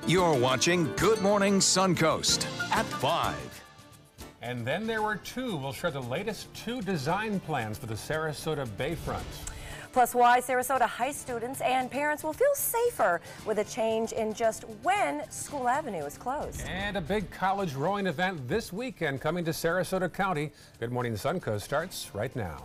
You're watching Good Morning Suncoast at 5. And then there were two. We'll share the latest two design plans for the Sarasota Bayfront. Plus why Sarasota High students and parents will feel safer with a change in just when School Avenue is closed. And a big college rowing event this weekend coming to Sarasota County. Good Morning Suncoast starts right now.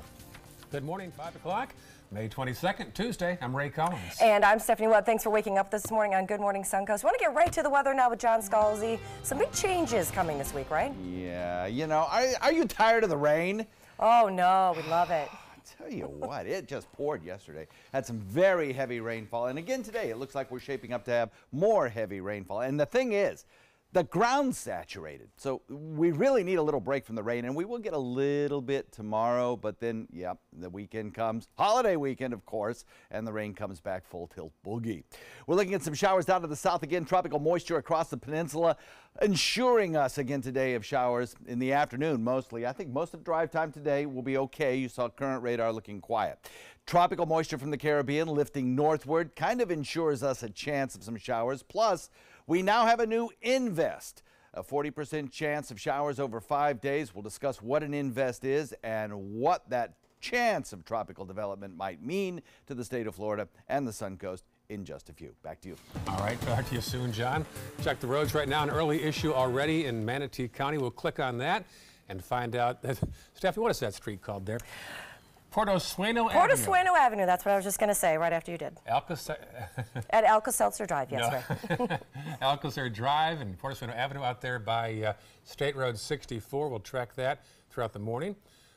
Good morning, 5 o'clock. May 22nd, Tuesday. I'm Ray Collins. And I'm Stephanie Webb. Thanks for waking up this morning on Good Morning Suncoast. Want to get right to the weather now with John Scalzi. Some big changes coming this week, right? Yeah, you know, are you tired of the rain? Oh, no, we love it. I tell you what, it just poured yesterday. Had some very heavy rainfall. And again today, it looks like we're shaping up to have more heavy rainfall. And the thing is, the ground's saturated, so we really need a little break from the rain, and we will get a little bit tomorrow, but then, yep, the weekend comes, holiday weekend, of course, and the rain comes back full tilt boogie. We're looking at some showers down to the south again, tropical moisture across the peninsula, ensuring us again today of showers in the afternoon mostly. I think most of the drive time today will be okay. You saw current radar looking quiet. Tropical moisture from the Caribbean lifting northward kind of ensures us a chance of some showers, plus we now have a new invest, a 40% chance of showers over 5 days. We'll discuss what an invest is and what that chance of tropical development might mean to the state of Florida and the Suncoast in just a few. Back to you. All right, back to you soon, John. Check the roads right now. An early issue already in Manatee County. We'll click on that and find out. Stephanie, what is that street called there? Portosueno Avenue. Portosueno Avenue, that's what I was just going to say right after you did. At Alka-Seltzer Drive, yes, no. right. Alka-Seltzer Drive and Portosueno Avenue out there by State Road 64. We'll track that throughout the morning.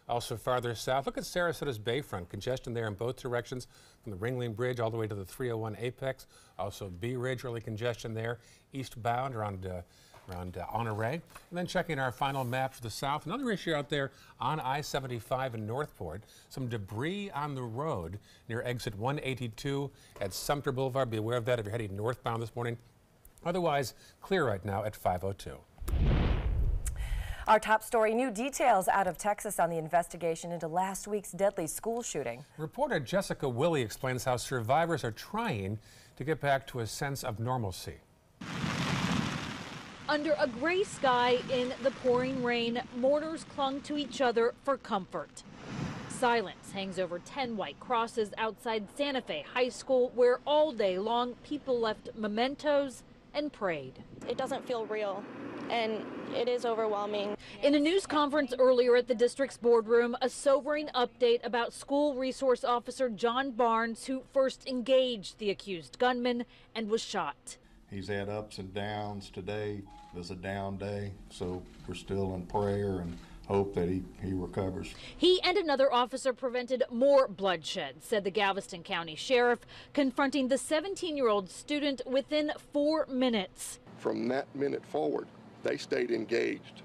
Also farther south, look at Sarasota's Bayfront. Congestion there in both directions from the Ringling Bridge all the way to the 301 Apex. Also Bee Ridge, early congestion there eastbound around Honore. And then checking our final map for the south. Another issue out there on I-75 in Northport. Some debris on the road near exit 182 at Sumter Boulevard. Be aware of that if you're heading northbound this morning. Otherwise, clear right now at 502. Our top story, new details out of Texas on the investigation into last week's deadly school shooting. Reporter Jessica Willey explains how survivors are trying to get back to a sense of normalcy. Under a gray sky in the pouring rain, mourners clung to each other for comfort. Silence hangs over 10 white crosses outside Santa Fe High School, where all day long people left mementos and prayed. It doesn't feel real, and it is overwhelming. In a news conference earlier at the district's boardroom, a sobering update about school resource officer John Barnes, who first engaged the accused gunman and was shot. He's had ups and downs. Today was a down day, so we're still in prayer and hope that he recovers. He and another officer prevented more bloodshed, said the Galveston County Sheriff, confronting the 17-year-old student within 4 minutes. From that minute forward, they stayed engaged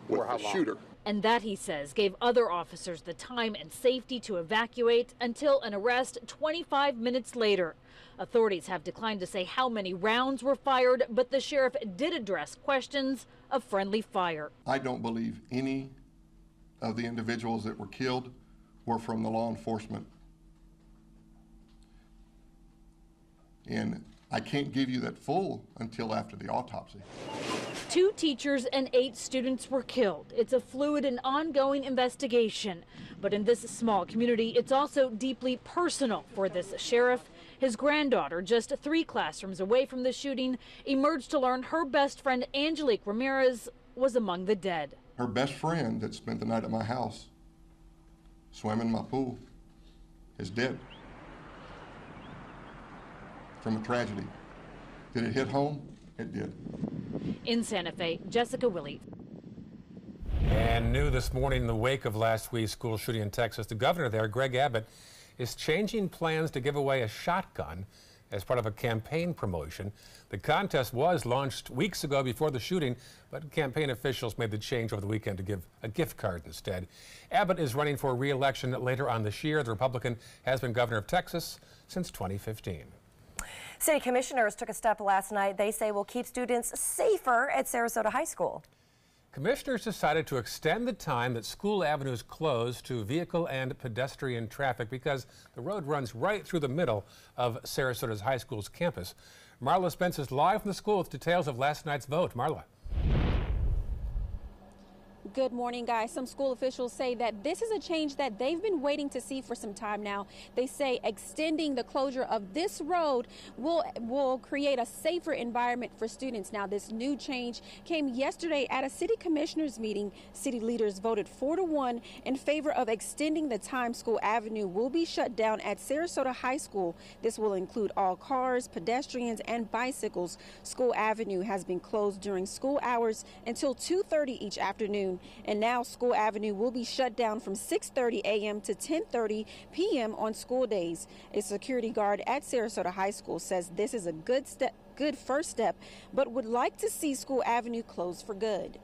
with the shooter. And that, he says, gave other officers the time and safety to evacuate until an arrest 25 minutes later. Authorities have declined to say how many rounds were fired, but the sheriff did address questions of friendly fire. I don't believe any of the individuals that were killed were from the law enforcement. And I can't give you that full until after the autopsy. 2 teachers and 8 students were killed. It's a fluid and ongoing investigation. But in this small community, it's also deeply personal for this sheriff. His granddaughter, just 3 classrooms away from the shooting, emerged to learn her best friend, Angelique Ramirez, was among the dead. Her best friend that spent the night at my house, swam in my pool, is dead from a tragedy. Did it hit home? It did. In Santa Fe, Jessica Willey. And new this morning in the wake of last week's school shooting in Texas, the governor there, Greg Abbott, is changing plans to give away a shotgun as part of a campaign promotion. The contest was launched weeks ago before the shooting, but campaign officials made the change over the weekend to give a gift card instead. Abbott is running for re-election later on this year. The Republican has been governor of Texas since 2015. City commissioners took a step last night they say will keep students safer at Sarasota High School. Commissioners decided to extend the time that School Avenue is closed to vehicle and pedestrian traffic because the road runs right through the middle of Sarasota's high school's campus. Marla Spence is live from the school with details of last night's vote. Marla. Good morning, guys. Some school officials say that this is a change that they've been waiting to see for some time now. They say extending the closure of this road will create a safer environment for students. Now, this new change came yesterday at a city commissioners meeting. City leaders voted 4-1 in favor of extending the time School Avenue will be shut down at Sarasota High School. This will include all cars, pedestrians, and bicycles. School Avenue has been closed during school hours until 2:30 each afternoon. And now School Avenue will be shut down from 6:30 a.m. to 10:30 p.m. on school days. A security guard at Sarasota High School says this is a good first step, but would like to see School Avenue closed for good.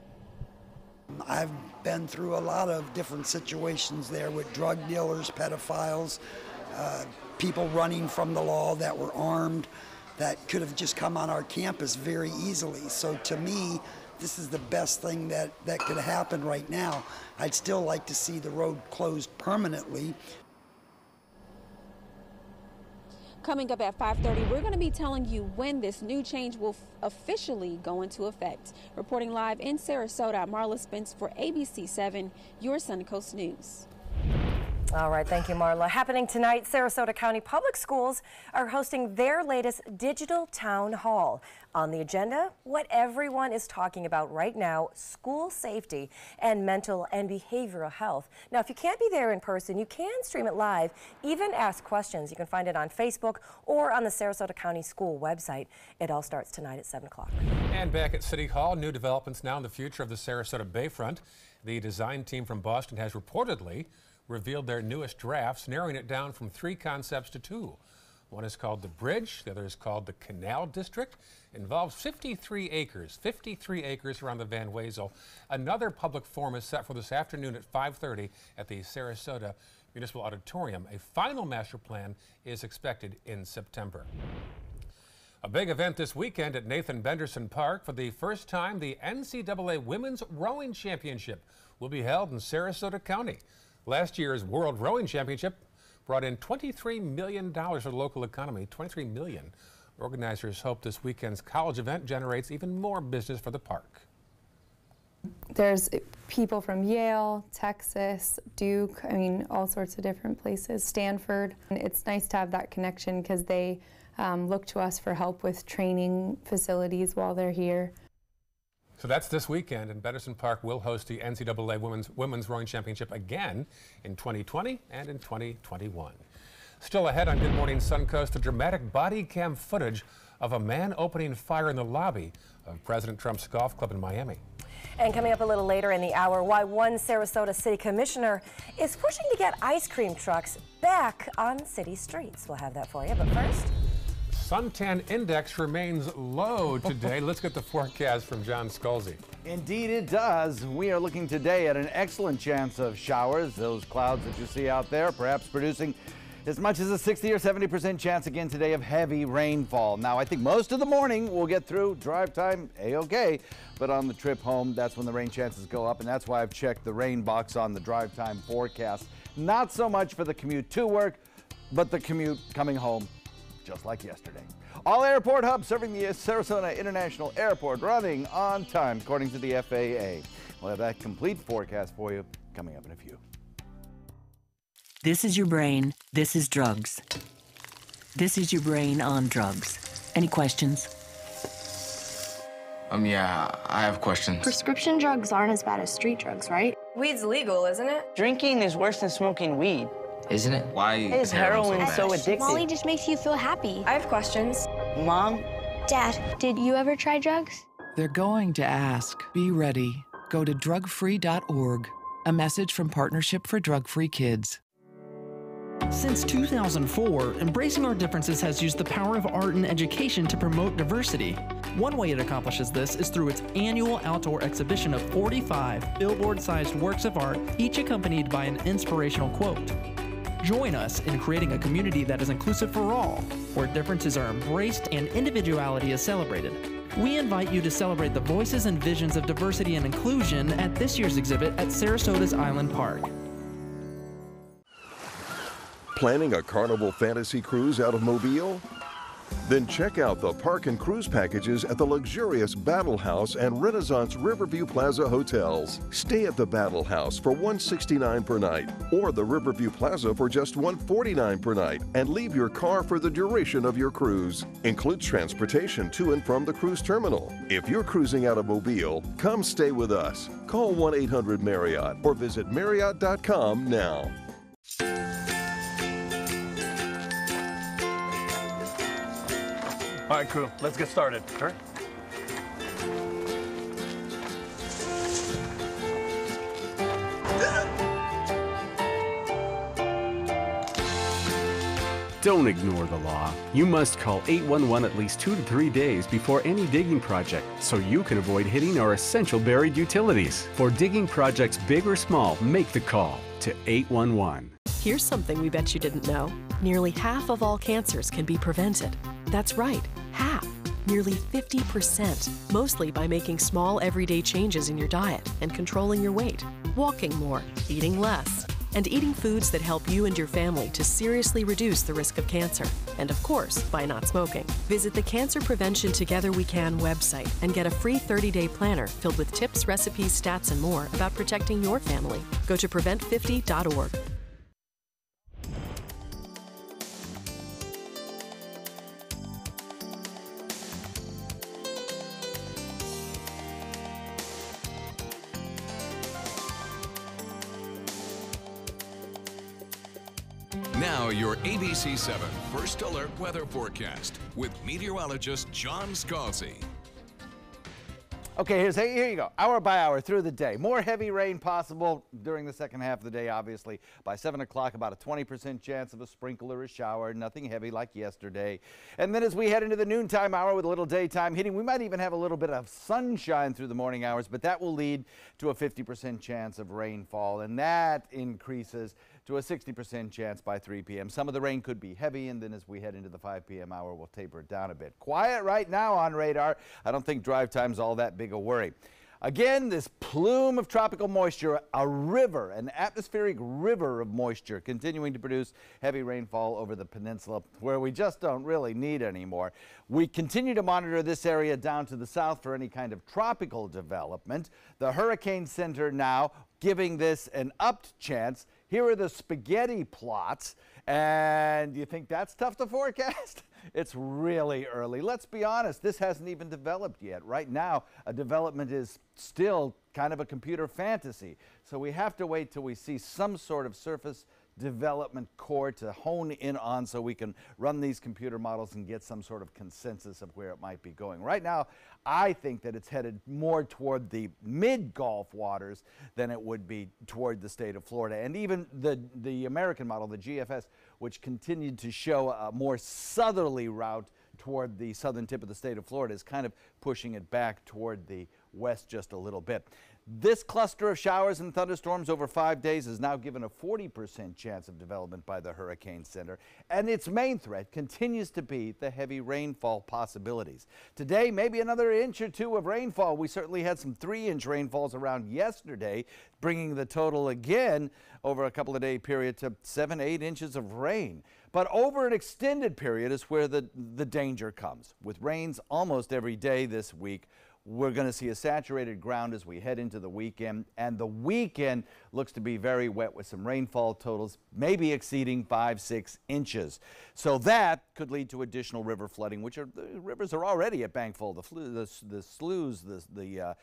I've been through a lot of different situations there with drug dealers, pedophiles, people running from the law that were armed, that could have just come on our campus very easily. So to me, this is the best thing that could happen right now. I'd still like to see the road closed permanently. Coming up at 5:30, we're going to be telling you when this new change will officially go into effect. Reporting live in Sarasota, Marla Spence for ABC7, your Suncoast News. All right, thank you, Marla. Happening tonight, Sarasota County Public Schools are hosting their latest digital town hall. On the agenda, what everyone is talking about right now, school safety and mental and behavioral health. Now, if you can't be there in person, you can stream it live, even ask questions. You can find it on Facebook or on the Sarasota County School website. It all starts tonight at 7 o'clock. And back at City Hall, new developments now in the future of the Sarasota Bayfront. The design team from Boston has reportedly revealed their newest drafts, narrowing it down from 3 concepts to 2. One is called the Bridge, the other is called the Canal District. It involves 53 acres around the Van Wezel. Another public forum is set for this afternoon at 5:30 at the Sarasota Municipal Auditorium. A final master plan is expected in September. A big event this weekend at Nathan Benderson Park. For the first time, the NCAA Women's Rowing Championship will be held in Sarasota County. Last year's World Rowing Championship brought in $23 million for the local economy. $23 million. Organizers hope this weekend's college event generates even more business for the park. There's people from Yale, Texas, Duke, I mean, all sorts of different places, Stanford. And it's nice to have that connection because they look to us for help with training facilities while they're here. So that's this weekend, and Benderson Park will host the NCAA Women's Rowing Championship again in 2020 and in 2021. Still ahead on Good Morning Suncoast, the dramatic body cam footage of a man opening fire in the lobby of President Trump's golf club in Miami. And coming up a little later in the hour, why one Sarasota City Commissioner is pushing to get ice cream trucks back on city streets. We'll have that for you, but first... Suntan index remains low today. Let's get the forecast from John Scalzi. Indeed it does. We are looking today at an excellent chance of showers. Those clouds that you see out there perhaps producing as much as a 60 or 70% chance again today of heavy rainfall. Now, I think most of the morning we'll get through drive time A-okay, but on the trip home, that's when the rain chances go up, and that's why I've checked the rain box on the drive time forecast. Not so much for the commute to work, but the commute coming home, just like yesterday. All airport hubs serving the Sarasota International Airport running on time, according to the FAA. We'll have that complete forecast for you coming up in a few. This is your brain. This is drugs. This is your brain on drugs. Any questions? Yeah, I have questions. Prescription drugs aren't as bad as street drugs, right? Weed's legal, isn't it? Drinking is worse than smoking weed. Isn't it? Why is heroin so addictive? Molly just makes you feel happy. I have questions. Mom? Dad, did you ever try drugs? They're going to ask. Be ready. Go to drugfree.org. A message from Partnership for Drug-Free Kids. Since 2004, Embracing Our Differences has used the power of art and education to promote diversity. One way it accomplishes this is through its annual outdoor exhibition of 45 billboard-sized works of art, each accompanied by an inspirational quote. Join us in creating a community that is inclusive for all, where differences are embraced and individuality is celebrated. We invite you to celebrate the voices and visions of diversity and inclusion at this year's exhibit at Sarasota's Island Park. Planning a Carnival Fantasy Cruise out of Mobile? Then check out the park and cruise packages at the luxurious Battle House and Renaissance Riverview Plaza hotels. Stay at the Battle House for $169 per night, or the Riverview Plaza for just $149 per night, and leave your car for the duration of your cruise. Includes transportation to and from the cruise terminal. If you're cruising out of Mobile, come stay with us. Call 1-800-MARRIOTT or visit Marriott.com now. All right, crew, let's get started. Sure. Don't ignore the law. You must call 811 at least 2 to 3 days before any digging project so you can avoid hitting our essential buried utilities. For digging projects big or small, make the call to 811. Here's something we bet you didn't know. Nearly half of all cancers can be prevented. That's right, half. Nearly 50%, mostly by making small everyday changes in your diet and controlling your weight, walking more, eating less, and eating foods that help you and your family to seriously reduce the risk of cancer. And of course, by not smoking. Visit the Cancer Prevention Together We Can website and get a free 30-day planner filled with tips, recipes, stats, and more about protecting your family. Go to prevent50.org. Now your ABC 7 First Alert weather forecast with meteorologist John Scalzi. Okay, here you go. Hour by hour through the day. More heavy rain possible during the second half of the day, obviously. By 7 o'clock, about a 20% chance of a sprinkle or a shower. Nothing heavy like yesterday. And then as we head into the noontime hour with a little daytime heating, we might even have a little bit of sunshine through the morning hours, but that will lead to a 50% chance of rainfall, and that increases to a 60% chance by 3 p.m. Some of the rain could be heavy, and then as we head into the 5 p.m. hour, we'll taper it down a bit. Quiet right now on radar. I don't think drive time's all that big a worry. Again, this plume of tropical moisture, a river, an atmospheric river of moisture continuing to produce heavy rainfall over the peninsula where we just don't really need any more. We continue to monitor this area down to the south for any kind of tropical development. The Hurricane Center now giving this an upped chance. Here are the spaghetti plots, and you think that's tough to forecast? It's really early. Let's be honest, this hasn't even developed yet. Right now, a development is still kind of a computer fantasy. So we have to wait till we see some sort of surface development core to hone in on so we can run these computer models and get some sort of consensus of where it might be going. Right now, I think that it's headed more toward the mid-Gulf waters than it would be toward the state of Florida. And even the American model, the GFS, which continued to show a more southerly route toward the southern tip of the state of Florida, is kind of pushing it back toward the west just a little bit. This cluster of showers and thunderstorms over 5 days is now given a 40% chance of development by the Hurricane Center, and its main threat continues to be the heavy rainfall possibilities. Today, maybe another inch or two of rainfall. We certainly had some 3-inch rainfalls around yesterday, bringing the total again over a couple of day period to 7-8 inches of rain. But over an extended period is where the danger comes. With rains almost every day this week, we're going to see a saturated ground as we head into the weekend, and the weekend looks to be very wet with some rainfall totals maybe exceeding 5-6 inches. So that could lead to additional river flooding, which the rivers are already at bank full. The sloughs, the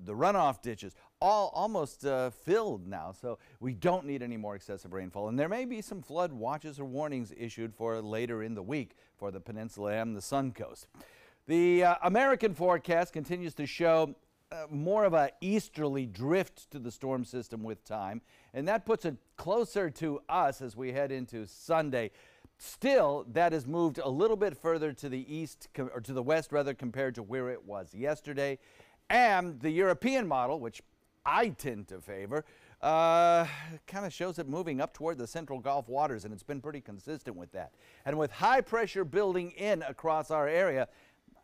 runoff ditches, all almost filled now. So we don't need any more excessive rainfall, and there may be some flood watches or warnings issued for later in the week for the peninsula and the Suncoast. The American forecast continues to show more of an easterly drift to the storm system with time, and that puts it closer to us as we head into Sunday. Still, that has moved a little bit further to the east, or to the west rather, compared to where it was yesterday. And the European model, which I tend to favor, kind of shows it moving up toward the central Gulf waters, and it's been pretty consistent with that. And with high pressure building in across our area,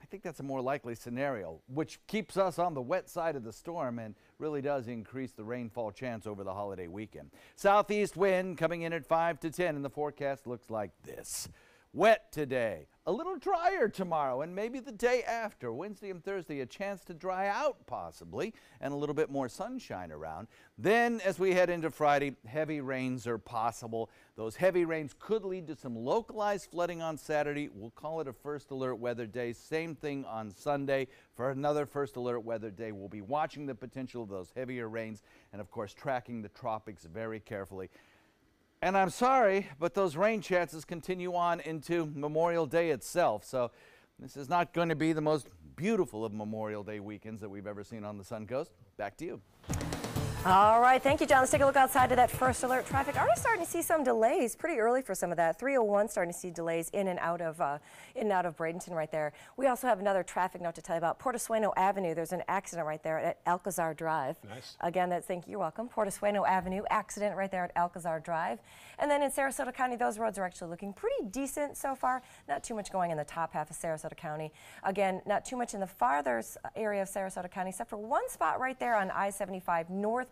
I think that's a more likely scenario, which keeps us on the wet side of the storm and really does increase the rainfall chance over the holiday weekend. Southeast wind coming in at 5 to 10, and the forecast looks like this. Wet today, a little drier tomorrow, and maybe the day after. Wednesday and Thursday, a chance to dry out possibly, and a little bit more sunshine around. Then as we head into Friday, heavy rains are possible. Those heavy rains could lead to some localized flooding on Saturday. We'll call it a first alert weather day. Same thing on Sunday. For another first alert weather day, we'll be watching the potential of those heavier rains and of course tracking the tropics very carefully. And I'm sorry, but those rain chances continue on into Memorial Day itself. So this is not going to be the most beautiful of Memorial Day weekends that we've ever seen on the Suncoast. Back to you. All right, thank you, John. Let's take a look outside to that first alert traffic. Already starting to see some delays pretty early for some of that. 301 starting to see delays in and out of Bradenton right there. We also have another traffic note to tell you about. Portesueno Avenue, there's an accident right there at Alcazar Drive. Nice. Again, thank you, you're welcome. Portesueno Avenue, accident right there at Alcazar Drive. And then in Sarasota County, those roads are actually looking pretty decent so far. Not too much going in the top half of Sarasota County. Again, not too much in the farther area of Sarasota County, except for one spot right there on I-75 northbound.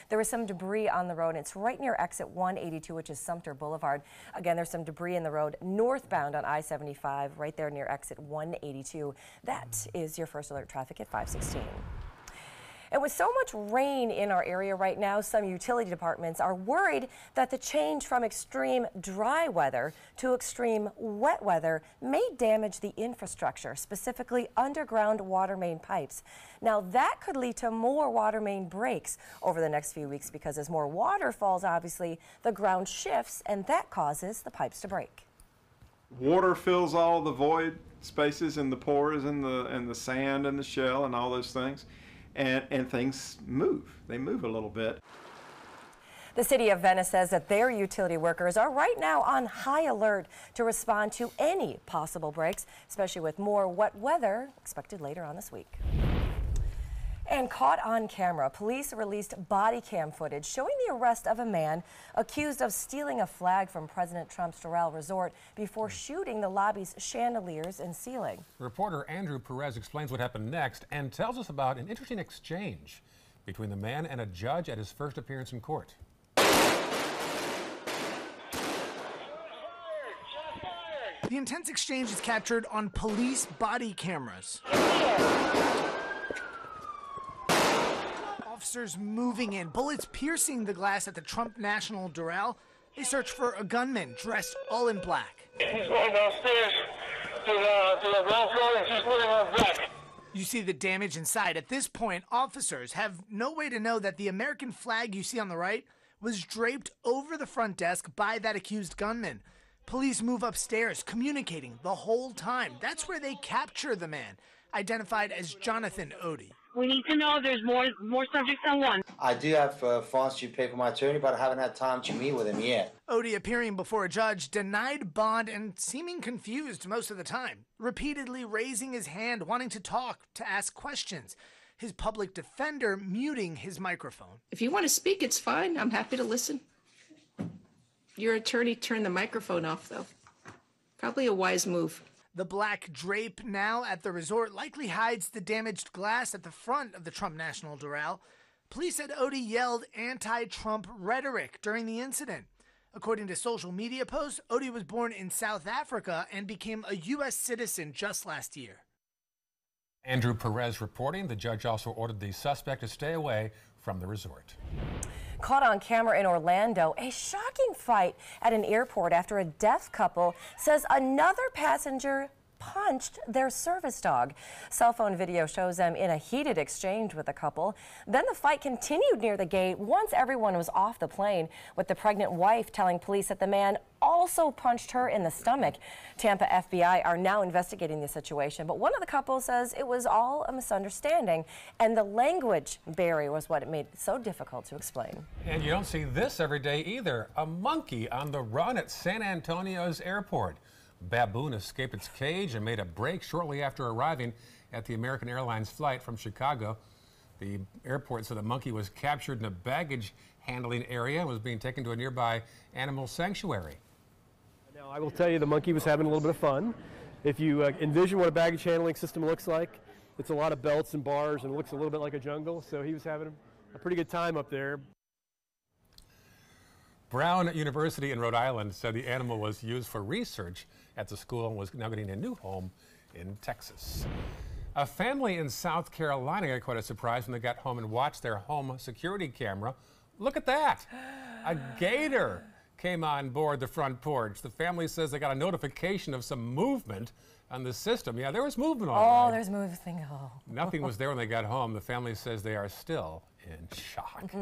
There was some debris on the road. It's right near exit 182, which is Sumter Boulevard. Again, there's some debris in the road northbound on I-75, right there near exit 182. That is your first alert traffic at 5:16. And with so much rain in our area right now, some utility departments are worried that the change from extreme dry weather to extreme wet weather may damage the infrastructure, specifically underground water main pipes. Now, that could lead to more water main breaks over the next few weeks because as more water falls, obviously, the ground shifts, and that causes the pipes to break. Water fills all the void spaces and the pores and the sand and the shell and all those things. And things move. They move a little bit. The City of Venice says that their utility workers are right now on high alert to respond to any possible breaks, especially with more wet weather expected later on this week. And caught on camera, police released body cam footage showing the arrest of a man accused of stealing a flag from President Trump's Doral Resort before shooting the lobby's chandeliers and ceiling. Reporter Andrew Perez explains what happened next and tells us about an interesting exchange between the man and a judge at his first appearance in court. The intense exchange is captured on police body cameras. Officers moving in, bullets piercing the glass at the Trump National Doral. They search for a gunman dressed all in black. He's going downstairs to the ground floor and she's putting on black. You see the damage inside. At this point, officers have no way to know that the American flag you see on the right was draped over the front desk by that accused gunman. Police move upstairs, communicating the whole time. That's where they capture the man, identified as Jonathan Odie. We need to know if there's more subjects than one. I do have funds to pay for my attorney, but I haven't had time to meet with him yet. Odie, appearing before a judge, denied bond and seeming confused most of the time, repeatedly raising his hand, wanting to talk, to ask questions. His public defender muting his microphone. If you want to speak, it's fine. I'm happy to listen. Your attorney turned the microphone off, though. Probably a wise move. The black drape now at the resort likely hides the damaged glass at the front of the Trump National Doral. Police said Odie yelled anti-Trump rhetoric during the incident. According to social media posts, Odie was born in South Africa and became a U.S. citizen just last year. Andrew Perez reporting. The judge also ordered the suspect to stay away from the resort. Caught on camera in Orlando, a shocking fight at an airport after a deaf couple says another passenger punched their service dog. Cell phone video shows them in a heated exchange with the couple. Then the fight continued near the gate once everyone was off the plane, with the pregnant wife telling police that the man also punched her in the stomach. Tampa FBI are now investigating the situation, but one of the couple says it was all a misunderstanding, and the language barrier was what it made it so difficult to explain. And you don't see this every day either. A monkey on the run at San Antonio's airport. Baboon escaped its cage and made a break shortly after arriving at the American Airlines flight from Chicago. The airport said the monkey was captured in a baggage handling area and was being taken to a nearby animal sanctuary. Now, I will tell you the monkey was having a little bit of fun. If you envision what a baggage handling system looks like, it's a lot of belts and bars and it looks a little bit like a jungle, so he was having a pretty good time up there. Brown University in Rhode Island said the animal was used for research at the school and was now getting a new home in Texas. A family in South Carolina got quite a surprise when they got home and watched their home security camera. Look at that! A gator came on board the front porch. The family says they got a notification of some movement on the system. Yeah, there was movement on Oh, right. there's moving. Oh. Nothing was there when they got home. The family says they are still in shock.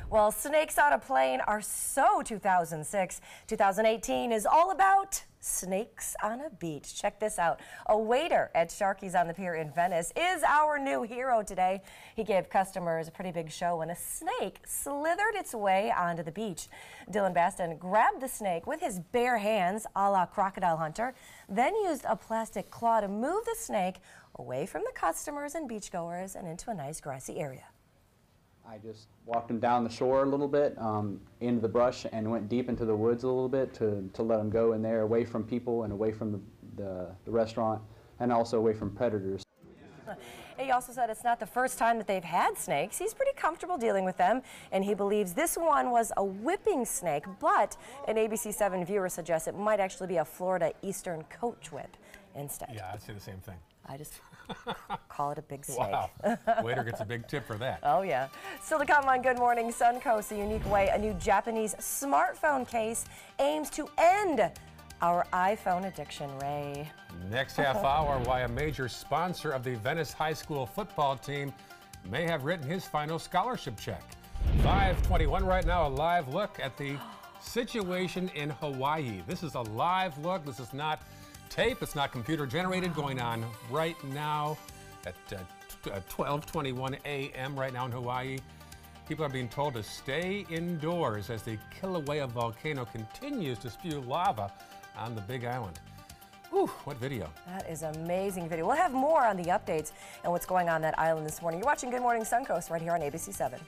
Well, snakes on a plane are so 2006. 2018 is all about snakes on a beach. Check this out. A waiter at Sharky's on the Pier in Venice is our new hero today. He gave customers a pretty big show when a snake slithered its way onto the beach. Dylan Baston grabbed the snake with his bare hands, a la Crocodile Hunter, then used a plastic claw to move the snake away from the customers and beachgoers and into a nice grassy area. I just walked him down the shore a little bit, into the brush, and went deep into the woods a little bit to let him go in there, away from people and away from the restaurant, and also away from predators. He also said it's not the first time that they've had snakes. He's pretty comfortable dealing with them, and he believes this one was a whipping snake, but an ABC7 viewer suggests it might actually be a Florida Eastern coach whip instead. Yeah, I'd say the same thing. I just call it a big snake. Wow. Waiter gets a big tip for that. Oh, yeah. Still to come on Good Morning Suncoast, a unique way a new Japanese smartphone case aims to end our iPhone addiction, Ray. Next half hour, why a major sponsor of the Venice High School football team may have written his final scholarship check. 5:21 right now, a live look at the situation in Hawaii. This is a live look. This is not tape. It's not computer generated, going on right now at 12:21 a.m. right now in Hawaii. People are being told to stay indoors as the Kilauea volcano continues to spew lava on the Big Island. Whew, what video. That is amazing video. We'll have more on the updates and what's going on that island this morning. You're watching Good Morning Suncoast right here on ABC7.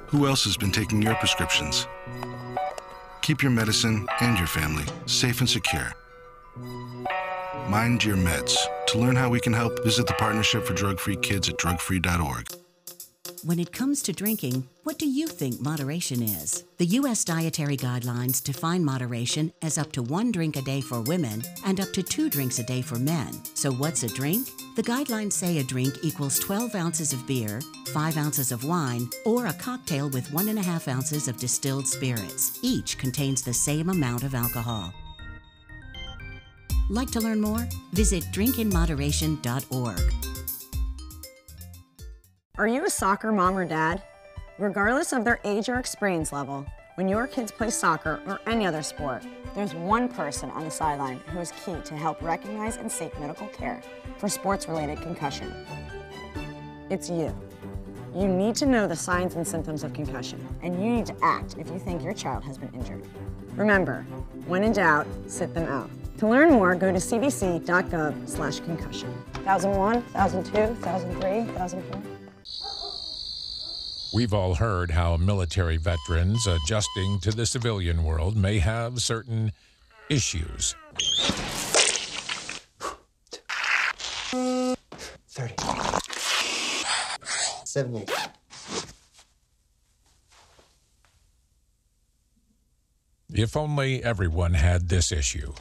Who else has been taking your prescriptions? Keep your medicine and your family safe and secure. Mind your meds. To learn how we can help, visit the Partnership for Drug-Free Kids at drugfree.org. When it comes to drinking, what do you think moderation is? The U.S. Dietary Guidelines define moderation as up to 1 drink a day for women and up to 2 drinks a day for men. So what's a drink? The guidelines say a drink equals 12 ounces of beer, 5 ounces of wine, or a cocktail with 1.5 ounces of distilled spirits. Each contains the same amount of alcohol. Like to learn more? Visit drinkinmoderation.org. Are you a soccer mom or dad? Regardless of their age or experience level, when your kids play soccer or any other sport, there's one person on the sideline who is key to help recognize and seek medical care for sports-related concussion. It's you. You need to know the signs and symptoms of concussion, and you need to act if you think your child has been injured. Remember, when in doubt, sit them out. To learn more, go to cdc.gov/concussion. 1001, 1002, 1003, 1004. We've all heard how military veterans adjusting to the civilian world may have certain issues. 30. 70. If only everyone had this issue.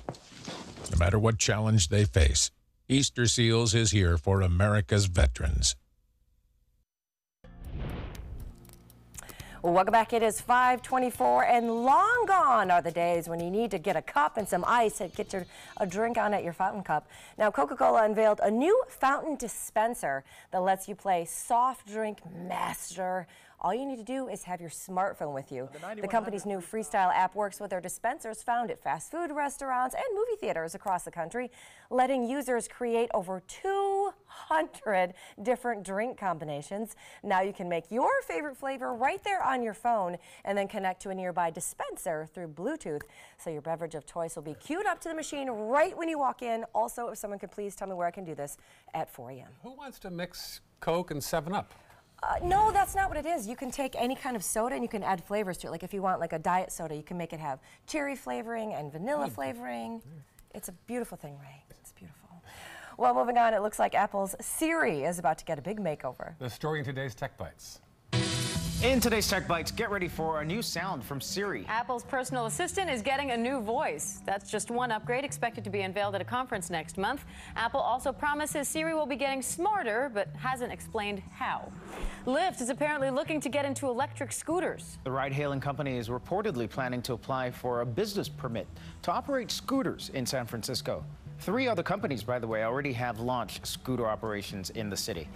No matter what challenge they face, Easter Seals is here for America's veterans. Well, welcome back. It is 5:24, and long gone are the days when you need to get a cup and some ice and get a drink on at your fountain cup. Now, Coca-Cola unveiled a new fountain dispenser that lets you play soft drink master. All you need to do is have your smartphone with you. The company's new Freestyle app works with their dispensers found at fast food restaurants and movie theaters across the country, letting users create over 200 different drink combinations. Now you can make your favorite flavor right there on your phone and then connect to a nearby dispenser through Bluetooth. So your beverage of choice will be queued up to the machine right when you walk in. Also, if someone could please tell me where I can do this at 4 a.m. Who wants to mix Coke and 7-Up? No, that's not what it is. You can take any kind of soda and you can add flavors to it. Like if you want like a diet soda, you can make it have cherry flavoring and vanilla flavoring. It's a beautiful thing, Ray. It's beautiful. Well, moving on, it looks like Apple's Siri is about to get a big makeover. The story in today's Tech Bites. In today's Tech Bites, get ready for a new sound from Siri. Apple's personal assistant is getting a new voice. That's just one upgrade expected to be unveiled at a conference next month. Apple also promises Siri will be getting smarter, but hasn't explained how. Lyft is apparently looking to get into electric scooters. The ride-hailing company is reportedly planning to apply for a business permit to operate scooters in San Francisco. 3 other companies, by the way, already have launched scooter operations in the city.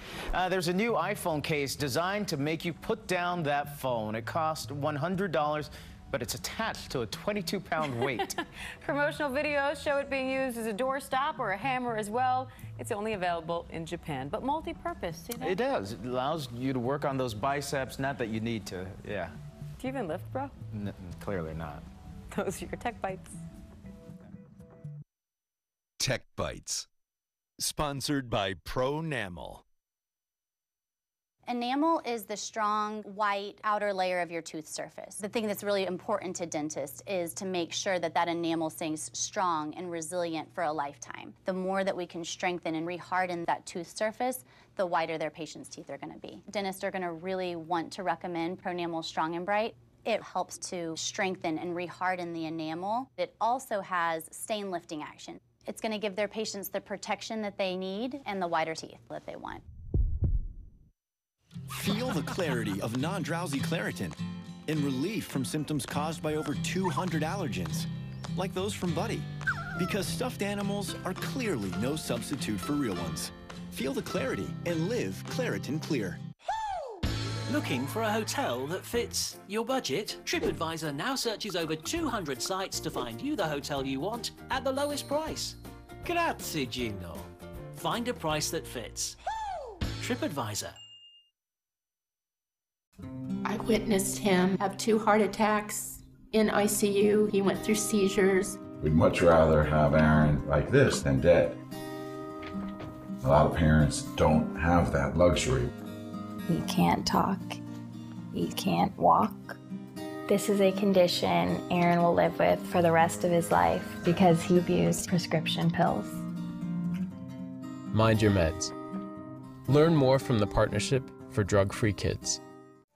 There's a new iPhone case designed to make you put down that phone. It costs $100, but it's attached to a 22-pound weight. Promotional videos show it being used as a doorstop or a hammer as well. It's only available in Japan, but multi-purpose. See that? It does. It allows you to work on those biceps, not that you need to, yeah. Do you even lift, bro? Clearly not. Those are your Tech Bites. Tech Bites, sponsored by Pronamel. Enamel is the strong white outer layer of your tooth surface. The thing that's really important to dentists is to make sure that that enamel stays strong and resilient for a lifetime. The more that we can strengthen and reharden that tooth surface, the whiter their patient's teeth are going to be. Dentists are going to really want to recommend Pronamel Strong and Bright. It helps to strengthen and reharden the enamel. It also has stain lifting action. It's going to give their patients the protection that they need and the whiter teeth that they want. Feel the clarity of non-drowsy Claritin and relief from symptoms caused by over 200 allergens, like those from Buddy. Because stuffed animals are clearly no substitute for real ones. Feel the clarity and live Claritin Clear. Looking for a hotel that fits your budget? TripAdvisor now searches over 200 sites to find you the hotel you want at the lowest price. Grazie, Gino. Find a price that fits. TripAdvisor. I witnessed him have 2 heart attacks in ICU. He went through seizures. We'd much rather have Aaron like this than dead. A lot of parents don't have that luxury. He can't talk. He can't walk. This is a condition Aaron will live with for the rest of his life because he abused prescription pills. Mind your meds. Learn more from the Partnership for Drug-Free Kids.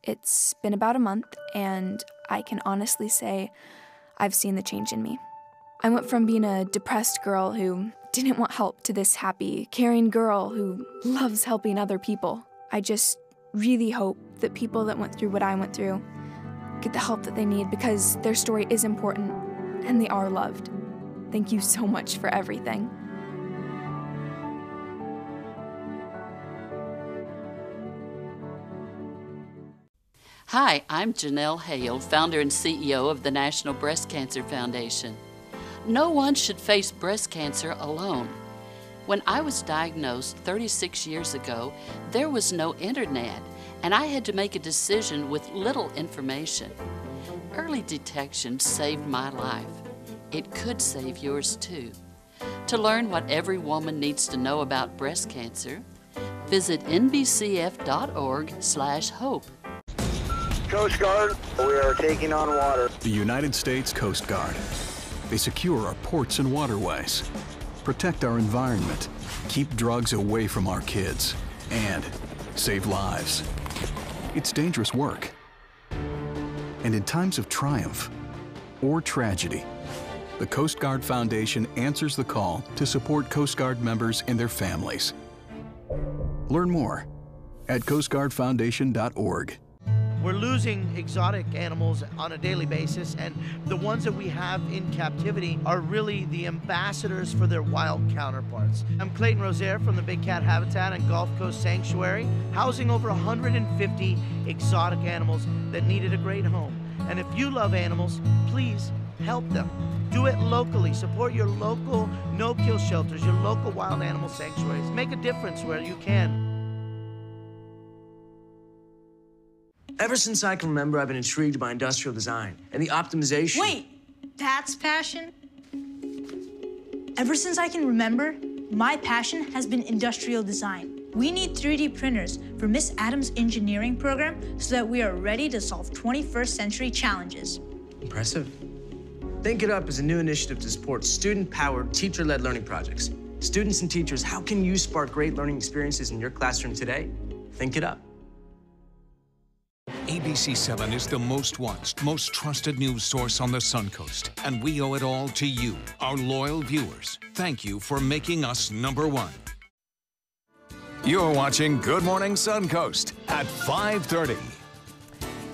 It's been about a month, and I can honestly say I've seen the change in me. I went from being a depressed girl who didn't want help to this happy, caring girl who loves helping other people. I just really hope that people that went through what I went through get the help that they need because their story is important and they are loved. Thank you so much for everything. Hi, I'm Janelle Hale, founder and CEO of the National Breast Cancer Foundation. No one should face breast cancer alone. When I was diagnosed 36 years ago, there was no internet, and I had to make a decision with little information. Early detection saved my life. It could save yours too. To learn what every woman needs to know about breast cancer, visit nbcf.org/hope. Coast Guard, we are taking on water. The United States Coast Guard. They secure our ports and waterways, protect our environment, keep drugs away from our kids, and save lives. It's dangerous work. And in times of triumph or tragedy, the Coast Guard Foundation answers the call to support Coast Guard members and their families. Learn more at coastguardfoundation.org. We're losing exotic animals on a daily basis, and the ones that we have in captivity are really the ambassadors for their wild counterparts. I'm Clayton Rozier from the Big Cat Habitat and Gulf Coast Sanctuary, housing over 150 exotic animals that needed a great home. And if you love animals, please help them. Do it locally. Support your local no-kill shelters, your local wild animal sanctuaries. Make a difference where you can. Ever since I can remember, I've been intrigued by industrial design and the optimization. Wait, that's passion? Ever since I can remember, my passion has been industrial design. We need 3D printers for Miss Adams' engineering program so that we are ready to solve 21st century challenges. Impressive. Think It Up is a new initiative to support student-powered, teacher-led learning projects. Students and teachers, how can you spark great learning experiences in your classroom today? Think It Up. ABC7 is the most watched, most trusted news source on the Suncoast, and we owe it all to you, our loyal viewers. Thank you for making us #1. You're watching Good Morning Suncoast at 5:30.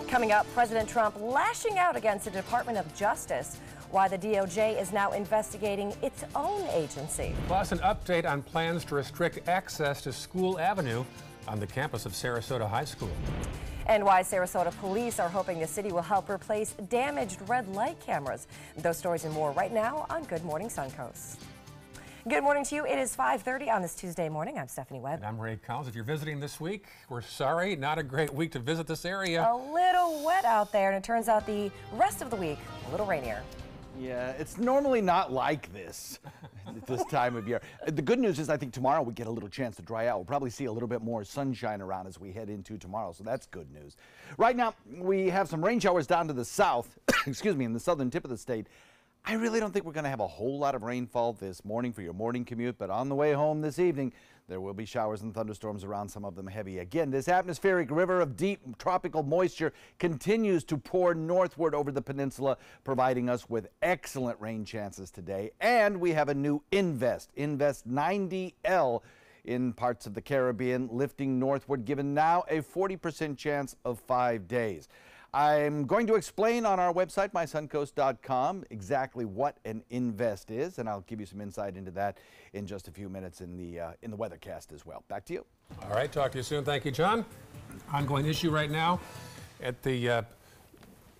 Coming up, President Trump lashing out against the Department of Justice, why the DOJ is now investigating its own agency. Plus, an update on plans to restrict access to School Avenue on the campus of Sarasota High School. And why Sarasota police are hoping the city will help replace damaged red light cameras. Those stories and more right now on Good Morning Suncoast. Good morning to you. It is 5:30 on this Tuesday morning. I'm Stephanie Webb. And I'm Ray Collins. If you're visiting this week, we're sorry. Not a great week to visit this area. A little wet out there, and it turns out the rest of the week a little rainier. Yeah, it's normally not like this at this time of year. The good news is I think tomorrow we get a little chance to dry out. We'll probably see a little bit more sunshine around as we head into tomorrow, so that's good news. Right now, we have some rain showers down to the south, excuse me, in the southern tip of the state. I really don't think we're going to have a whole lot of rainfall this morning for your morning commute, but on the way home this evening, there will be showers and thunderstorms around, some of them heavy. Again, this atmospheric river of deep tropical moisture continues to pour northward over the peninsula, providing us with excellent rain chances today. And we have a new Invest 90L in parts of the Caribbean, lifting northward, given now a 40% chance of 5 days. I'm going to explain on our website, mysuncoast.com, exactly what an Invest is, and I'll give you some insight into that in just a few minutes in the weathercast as well. Back to you. All right, talk to you soon. Thank you, John. Ongoing issue right now at the,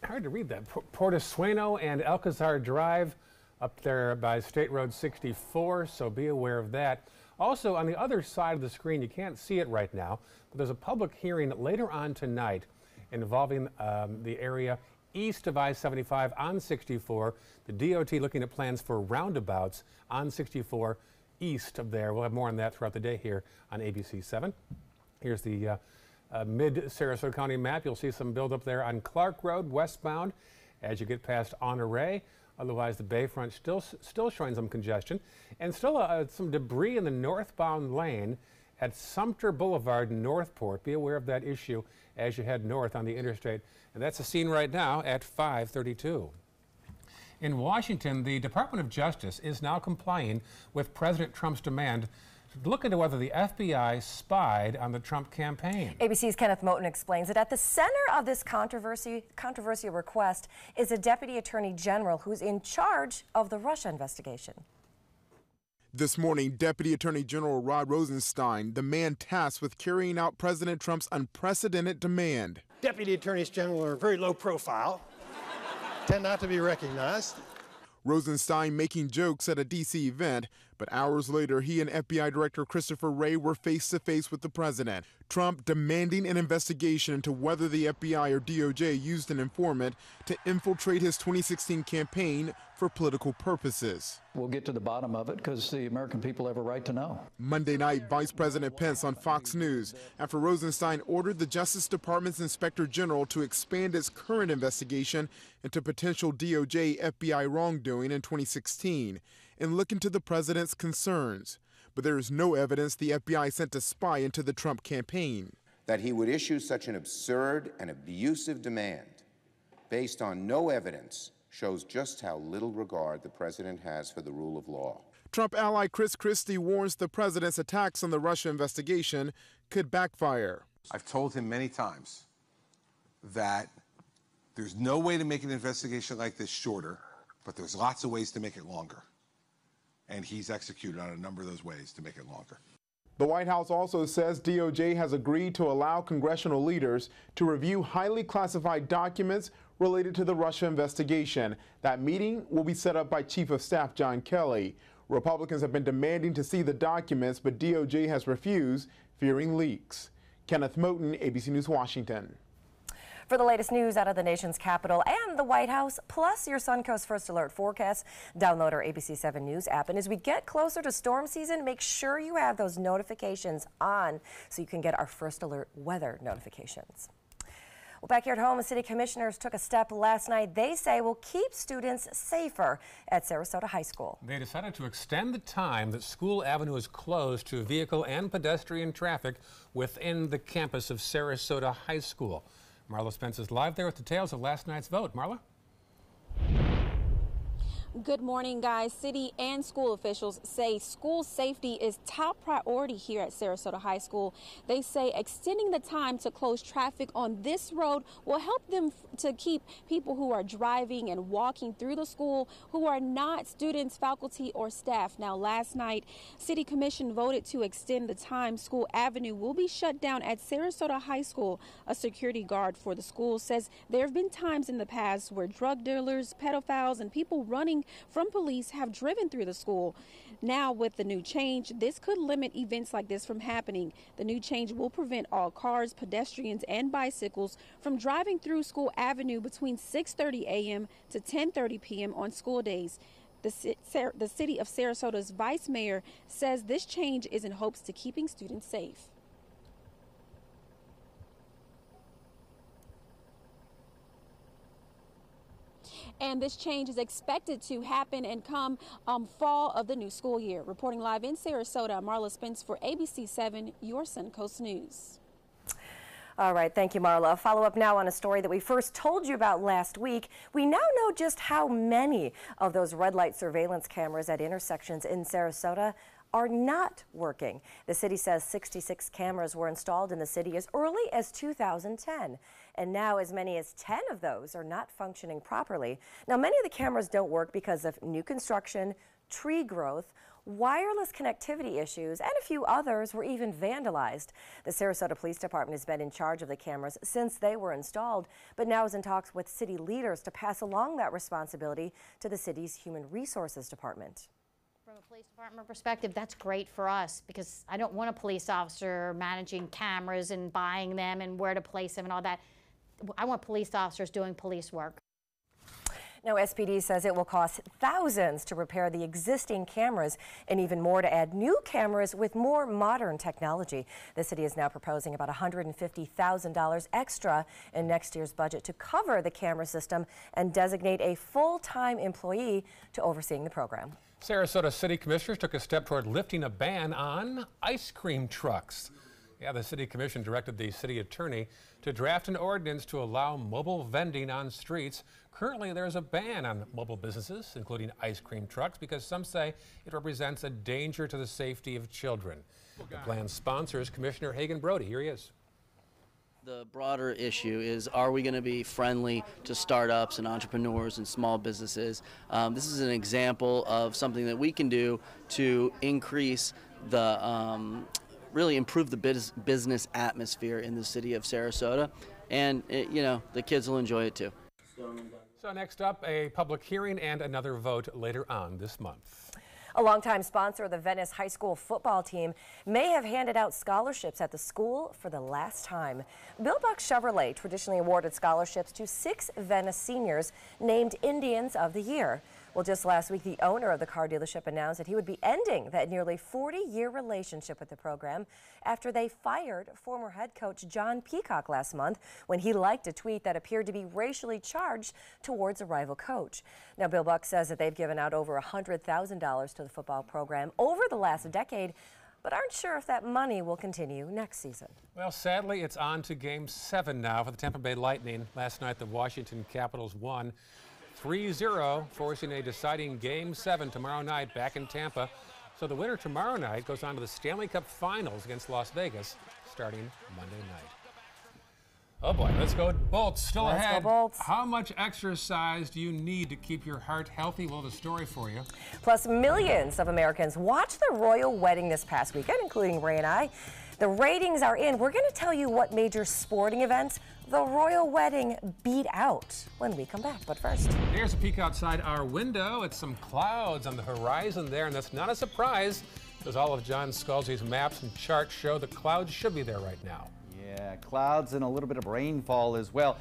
hard to read that, Portesueno and Alcazar Drive up there by State Road 64, so be aware of that. Also, on the other side of the screen, you can't see it right now, but there's a public hearing later on tonight involving the area east of I-75 on 64. The DOT looking at plans for roundabouts on 64 east of there. We'll have more on that throughout the day here on ABC7. Here's the mid-Sarasota County map. You'll see some buildup there on Clark Road westbound as you get past Honore. Otherwise, the Bayfront still showing some congestion and still some debris in the northbound lane at Sumter Boulevard in Northport. Be aware of that issue as you head north on the interstate. And that's the scene right now at 5:32. In Washington, the Department of Justice is now complying with President Trump's demand to look into whether the FBI spied on the Trump campaign. ABC's Kenneth Moten explains that at the center of this controversial request is a Deputy Attorney General who's in charge of the Russia investigation. This morning, Deputy Attorney General Rod Rosenstein, the man tasked with carrying out President Trump's unprecedented demand. Deputy Attorneys General are very low profile, tend not to be recognized. Rosenstein making jokes at a D.C. event, but hours later, he and FBI Director Christopher Wray were face-to-face with the president. Trump demanding an investigation into whether the FBI or DOJ used an informant to infiltrate his 2016 campaign for political purposes. We'll get to the bottom of it because the American people have a right to know. Monday night, Vice President Pence on Fox News after Rosenstein ordered the Justice Department's Inspector General to expand its current investigation into potential DOJ FBI wrongdoing in 2016 and look into the president's concerns. But there is no evidence the FBI sent a spy into the Trump campaign. That he would issue such an absurd and abusive demand based on no evidence shows just how little regard the president has for the rule of law. Trump ally Chris Christie warns the president's attacks on the Russia investigation could backfire. I've told him many times that there's no way to make an investigation like this shorter, but there's lots of ways to make it longer. And he's executed on a number of those ways to make it longer. The White House also says DOJ has agreed to allow congressional leaders to review highly classified documents related to the Russia investigation. That meeting will be set up by Chief of Staff John Kelly. Republicans have been demanding to see the documents, but DOJ has refused, fearing leaks. Kenneth Moten, ABC News, Washington. For the latest news out of the nation's capital and the White House, plus your Suncoast First Alert forecast, download our ABC 7 News app. And as we get closer to storm season, make sure you have those notifications on so you can get our First Alert weather notifications. Well, back here at home, the city commissioners took a step last night they say will keep students safer at Sarasota High School. They decided to extend the time that School Avenue is closed to vehicle and pedestrian traffic within the campus of Sarasota High School. Marla Spence is live there with details of last night's vote. Marla? Good morning, guys. City and school officials say school safety is top priority here at Sarasota High School. They say extending the time to close traffic on this road will help them to keep people who are driving and walking through the school who are not students, faculty, or staff. Now, last night, City Commission voted to extend the time School Avenue will be shut down at Sarasota High School. A security guard for the school says there have been times in the past where drug dealers, pedophiles, and people running from police have driven through the school. Now, with the new change, this could limit events like this from happening. The new change will prevent all cars, pedestrians, and bicycles from driving through School Avenue between 6:30 a.m. to 10:30 p.m. on school days. The city of Sarasota's vice mayor says this change is in hopes to keeping students safe. And this change is expected to happen and come fall of the new school year. Reporting live in Sarasota, Marla Spence for ABC 7, your Suncoast News. All right, thank you, Marla. A follow-up now on a story that we first told you about last week. We now know just how many of those red light surveillance cameras at intersections in Sarasota are not working. The city says 66 cameras were installed in the city as early as 2010. And now as many as 10 of those are not functioning properly. Now, many of the cameras don't work because of new construction, tree growth, wireless connectivity issues, and a few others were even vandalized. The Sarasota Police Department has been in charge of the cameras since they were installed, but now is in talks with city leaders to pass along that responsibility to the city's Human Resources Department. From a police department perspective, that's great for us because I don't want a police officer managing cameras and buying them and where to place them and all that. I want police officers doing police work. Now, SPD says it will cost thousands to repair the existing cameras and even more to add new cameras with more modern technology. The city is now proposing about $150,000 extra in next year's budget to cover the camera system and designate a full-time employee to overseeing the program. Sarasota City Commissioners took a step toward lifting a ban on ice cream trucks. Yeah, the City Commission directed the city attorney to draft an ordinance to allow mobile vending on streets. Currently, there's a ban on mobile businesses, including ice cream trucks, because some say it represents a danger to the safety of children. The plan's sponsor is Commissioner Hagan Brody. Here he is. The broader issue is, are we going to be friendly to startups and entrepreneurs and small businesses? This is an example of something that we can do to increase the really improve the business atmosphere in the city of Sarasota, and the kids will enjoy it too. So next up, a public hearing and another vote later on this month. A longtime sponsor of the Venice High School football team may have handed out scholarships at the school for the last time. Bill Buck Chevrolet traditionally awarded scholarships to 6 Venice seniors named Indians of the Year. Well, just last week, the owner of the car dealership announced that he would be ending that nearly 40-year relationship with the program after they fired former head coach John Peacock last month when he liked a tweet that appeared to be racially charged towards a rival coach. Now, Bill Buck says that they've given out over $100,000 to the football program over the last decade, but aren't sure if that money will continue next season. Well, sadly, it's on to Game 7 now for the Tampa Bay Lightning. Last night, the Washington Capitals won 3-0, forcing a deciding Game 7 tomorrow night back in Tampa. So the winner tomorrow night goes on to the Stanley Cup Finals against Las Vegas starting Monday night. Oh boy, let's go Bolts. Still ahead. Let's go Bolts. How much exercise do you need to keep your heart healthy? Well, the story for you. Plus, millions of Americans watched the royal wedding this past weekend, including Ray and I. The ratings are in. We're going to tell you what major sporting events the royal wedding beat out when we come back. But first, here's a peek outside our window. It's some clouds on the horizon there, and that's not a surprise because all of John Scalzi's maps and charts show the clouds should be there right now. Yeah, Yeah, clouds and a little bit of rainfall as well.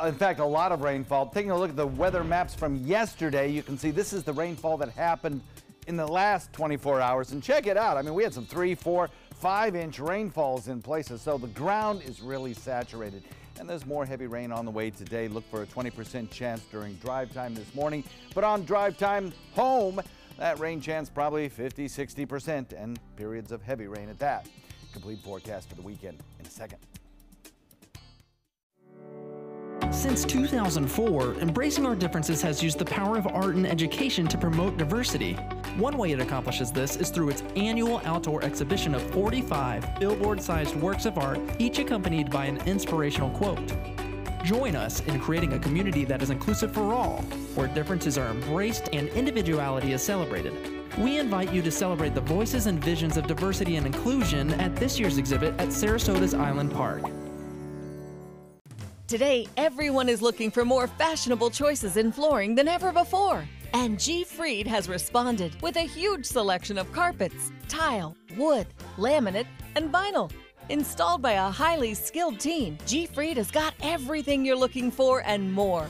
In fact, a lot of rainfall. Taking a look at the weather maps from yesterday, you can see this is the rainfall that happened in the last 24 hours. And check it out. I mean, we had some 3, 4, 5-inch rainfalls in places, so the ground is really saturated. And there's more heavy rain on the way today. Look for a 20% chance during drive time this morning. But on drive time home, that rain chance probably 50, 60%, and periods of heavy rain at that. Complete forecast for the weekend in a second. Since 2004, Embracing Our Differences has used the power of art and education to promote diversity. One way it accomplishes this is through its annual outdoor exhibition of 45 billboard-sized works of art, each accompanied by an inspirational quote. Join us in creating a community that is inclusive for all, where differences are embraced and individuality is celebrated. We invite you to celebrate the voices and visions of diversity and inclusion at this year's exhibit at Sarasota's Island Park. Today, everyone is looking for more fashionable choices in flooring than ever before. And G. Fried has responded with a huge selection of carpets, tile, wood, laminate, and vinyl. Installed by a highly skilled team, G. Fried has got everything you're looking for and more.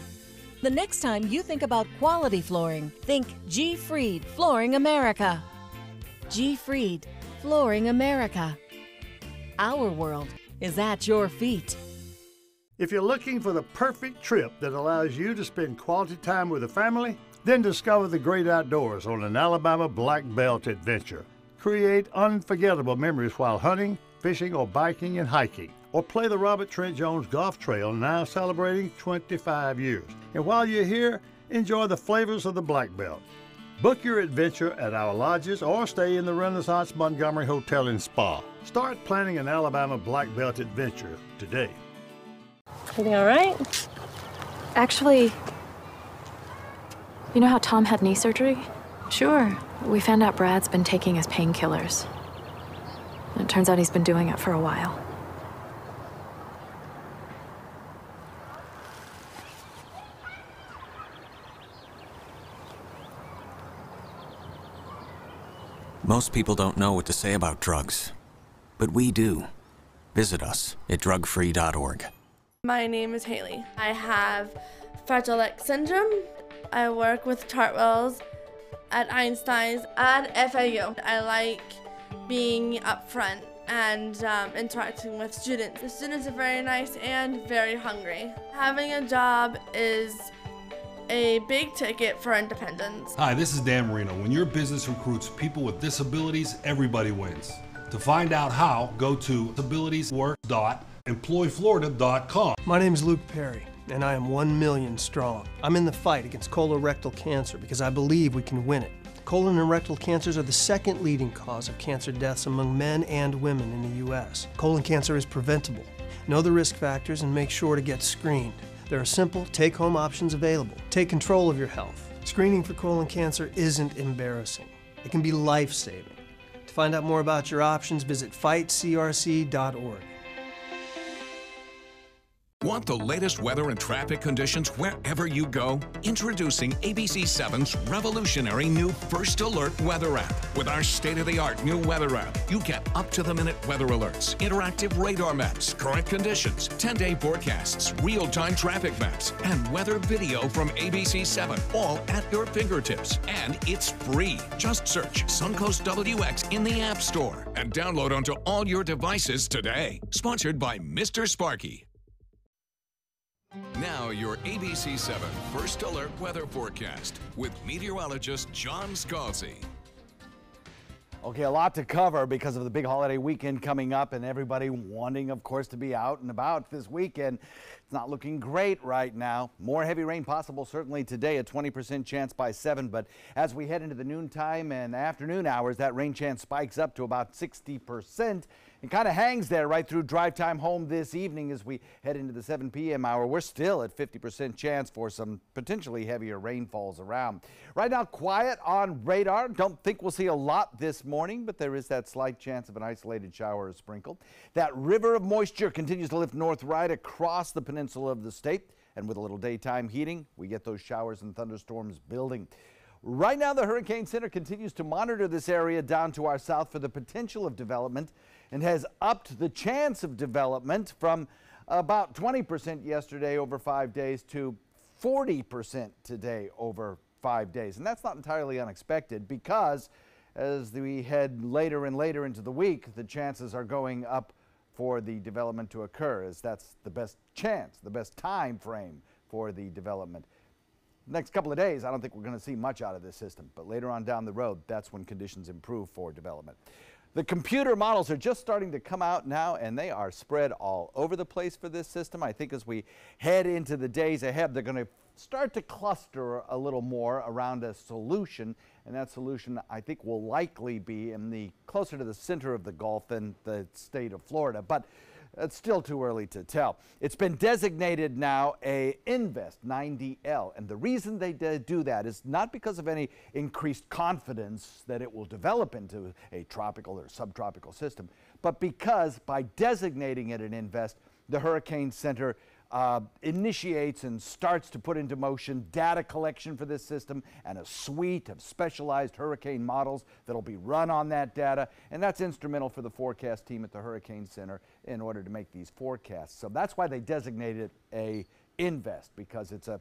The next time you think about quality flooring, think G. Fried Flooring America. G. Fried Flooring America. Our world is at your feet. If you're looking for the perfect trip that allows you to spend quality time with the family, then discover the great outdoors on an Alabama Black Belt adventure. Create unforgettable memories while hunting, fishing, or biking and hiking. Or play the Robert Trent Jones Golf Trail, now celebrating 25 years. And while you're here, enjoy the flavors of the Black Belt. Book your adventure at our lodges or stay in the Renaissance Montgomery Hotel and Spa. Start planning an Alabama Black Belt adventure today. Everything all right? Actually, you know how Tom had knee surgery? Sure. We found out Brad's been taking his painkillers. And it turns out he's been doing it for a while. Most people don't know what to say about drugs, but we do. Visit us at drugfree.org. My name is Haley. I have Fragile X syndrome. I work with Chartwells at Einstein's and FAU. I like being up front and interacting with students. The students are very nice and very hungry. Having a job is a big ticket for independence. Hi, this is Dan Marino. When your business recruits people with disabilities, everybody wins. To find out how, go to disabilitieswork.employflorida.com. My name is Luke Perry, and I am 1 million strong. I'm in the fight against colorectal cancer because I believe we can win it. Colon and rectal cancers are the second leading cause of cancer deaths among men and women in the U.S. Colon cancer is preventable. Know the risk factors and make sure to get screened. There are simple, take-home options available. Take control of your health. Screening for colon cancer isn't embarrassing. It can be life-saving. To find out more about your options, visit fightcrc.org. Want the latest weather and traffic conditions wherever you go? Introducing ABC7's revolutionary new First Alert weather app. With our state-of-the-art new weather app, you get up-to-the-minute weather alerts, interactive radar maps, current conditions, 10-day forecasts, real-time traffic maps, and weather video from ABC7, all at your fingertips. And it's free. Just search Suncoast WX in the App Store and download onto all your devices today. Sponsored by Mr. Sparky. Now your ABC7 First Alert weather forecast with meteorologist John Scalzi. Okay, a lot to cover because of the big holiday weekend coming up and everybody wanting, of course, to be out and about this weekend. It's not looking great right now. More heavy rain possible certainly today, a 20% chance by 7, but as we head into the noontime and afternoon hours, that rain chance spikes up to about 60%. It kind of hangs there right through drive time home this evening as we head into the 7 p.m. hour. We're still at 50% chance for some potentially heavier rainfalls around. Right now, quiet on radar. Don't think we'll see a lot this morning, but there is that slight chance of an isolated shower or sprinkle. That river of moisture continues to lift north right across the peninsula of the state. And with a little daytime heating, we get those showers and thunderstorms building. Right now, the Hurricane Center continues to monitor this area down to our south for the potential of development and has upped the chance of development from about 20% yesterday over 5 days to 40% today over 5 days. And that's not entirely unexpected because as we head later and later into the week, the chances are going up for the development to occur, as that's the best chance, the best time frame for the development. Next couple of days, I don't think we're going to see much out of this system, but later on down the road, that's when conditions improve for development. The computer models are just starting to come out now, and they are spread all over the place for this system. I think as we head into the days ahead, they're going to start to cluster a little more around a solution, and that solution I think will likely be in the closer to the center of the Gulf than the state of Florida, but it's still too early to tell. It's been designated now a Invest 9DL, and the reason they do that is not because of any increased confidence that it will develop into a tropical or subtropical system, but because by designating it an Invest, the Hurricane Center initiates and starts to put into motion data collection for this system and a suite of specialized hurricane models that will be run on that data, and that's instrumental for the forecast team at the Hurricane Center in order to make these forecasts. So that's why they designated a Invest, because it's a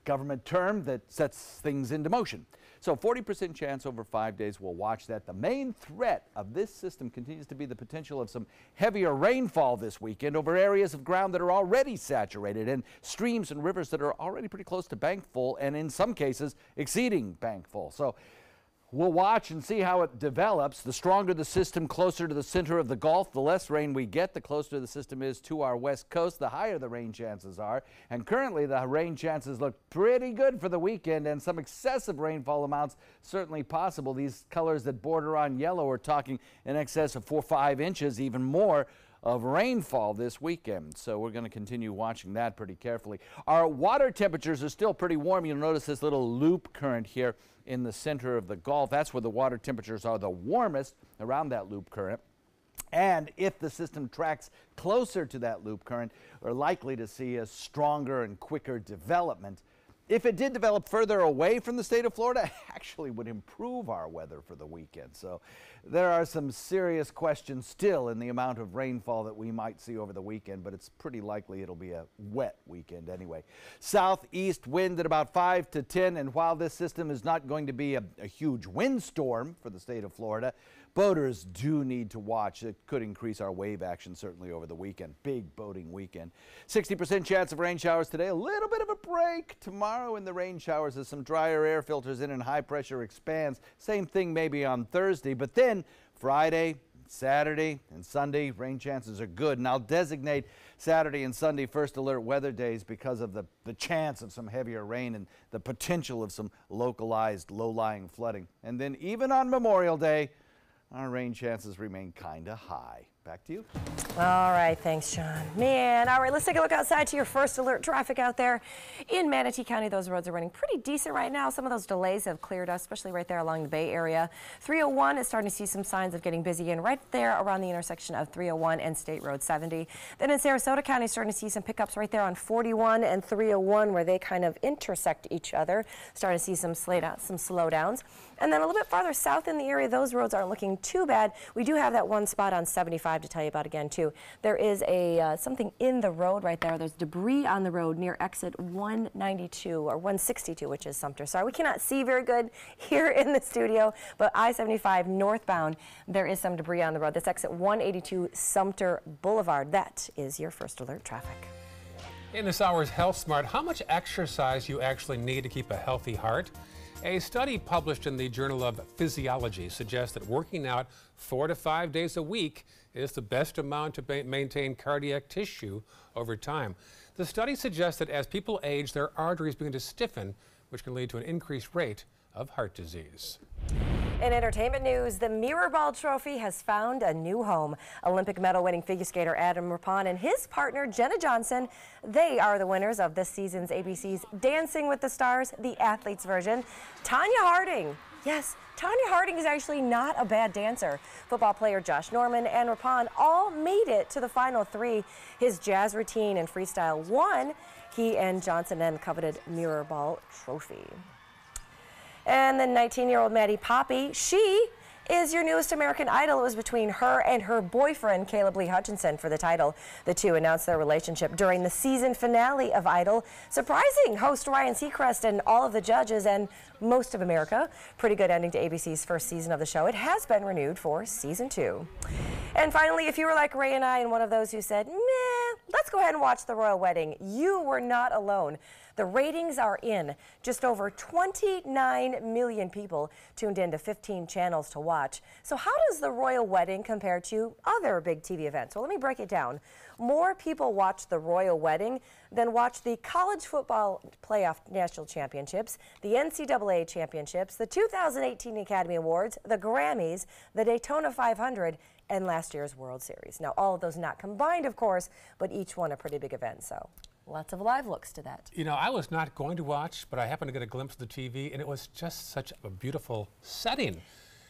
government term that sets things into motion. So 40% chance over 5 days. We'll watch that. The main threat of this system continues to be the potential of some heavier rainfall this weekend over areas of ground that are already saturated and streams and rivers that are already pretty close to bank full and in some cases exceeding bank full. So we'll watch and see how it develops. The stronger the system closer to the center of the Gulf, the less rain we get. The closer the system is to our west coast, the higher the rain chances are. And currently the rain chances look pretty good for the weekend, and some excessive rainfall amounts certainly possible. These colors that border on yellow are talking in excess of 4 or 5 inches, even more of rainfall this weekend. So we're going to continue watching that pretty carefully. Our water temperatures are still pretty warm. You'll notice this little loop current here in the center of the Gulf. That's where the water temperatures are the warmest, around that loop current. And if the system tracks closer to that loop current, we're likely to see a stronger and quicker development. If it did develop further away from the state of Florida, it actually would improve our weather for the weekend. So there are some serious questions still in the amount of rainfall that we might see over the weekend, but it's pretty likely it'll be a wet weekend anyway. Southeast wind at about 5 to 10, and while this system is not going to be a huge windstorm for the state of Florida, boaters do need to watch. It could increase our wave action certainly over the weekend. Big boating weekend. 60% chance of rain showers today. A little bit of a break tomorrow in the rain showers as some drier air filters in and high pressure expands. Same thing maybe on Thursday, but then Friday, Saturday, and Sunday, rain chances are good. And I'll designate Saturday and Sunday first alert weather days because of the chance of some heavier rain and the potential of some localized low-lying flooding. And then even on Memorial Day, our rain chances remain kind of high. Back to you. All right, thanks, Sean. Man, all right, let's take a look outside to your first alert traffic out there. In Manatee County, those roads are running pretty decent right now. Some of those delays have cleared up, especially right there along the Bay Area. 301 is starting to see some signs of getting busy and right there around the intersection of 301 and State Road 70. Then in Sarasota County, starting to see some pickups right there on 41 and 301 where they kind of intersect each other. Starting to see some slowdowns. And then a little bit farther south in the area, those roads aren't looking too bad. We do have that one spot on 75 to tell you about again too. There is a something in the road right there. There's debris on the road near exit 192 or 162, which is Sumter. Sorry, we cannot see very good here in the studio, but I-75 northbound, there is some debris on the road. That's exit 182 Sumter Boulevard. That is your first alert traffic. In this hour's Health Smart, how much exercise you actually need to keep a healthy heart? A study published in the Journal of Physiology suggests that working out 4 to 5 days a week is the best amount to maintain cardiac tissue over time. The study suggests that as people age, their arteries begin to stiffen, which can lead to an increased rate of heart disease. In entertainment news, the Mirrorball Trophy has found a new home. Olympic medal-winning figure skater Adam Rippon and his partner Jenna Johnson, they are the winners of this season's ABC's Dancing with the Stars, the athletes version. Tanya Harding. Yes, Tanya Harding is actually not a bad dancer. Football player Josh Norman and Rippon all made it to the final 3. His jazz routine and freestyle won. He and Johnson then coveted Mirrorball Trophy. And then 19-year-old Maddie Poppy, she is your newest American Idol. It was between her and her boyfriend, Caleb Lee Hutchinson, for the title. The two announced their relationship during the season finale of Idol, surprising host Ryan Seacrest and all of the judges and most of America. Pretty good ending to ABC's first season of the show. It has been renewed for season 2. And finally, if you were like Ray and I and one of those who said, meh, let's go ahead and watch the royal wedding, you were not alone. The ratings are in. Just over 29 million people tuned in to 15 channels to watch. So how does the royal wedding compare to other big TV events? Well, let me break it down. More people watch the royal wedding than watch the college football playoff national championships, the NCAA championships, the 2018 Academy Awards, the Grammys, the Daytona 500, and last year's World Series. Now, all of those not combined, of course, but each one a pretty big event, so lots of live looks to that. You know, I was not going to watch, but I happened to get a glimpse of the TV, and it was just such a beautiful setting.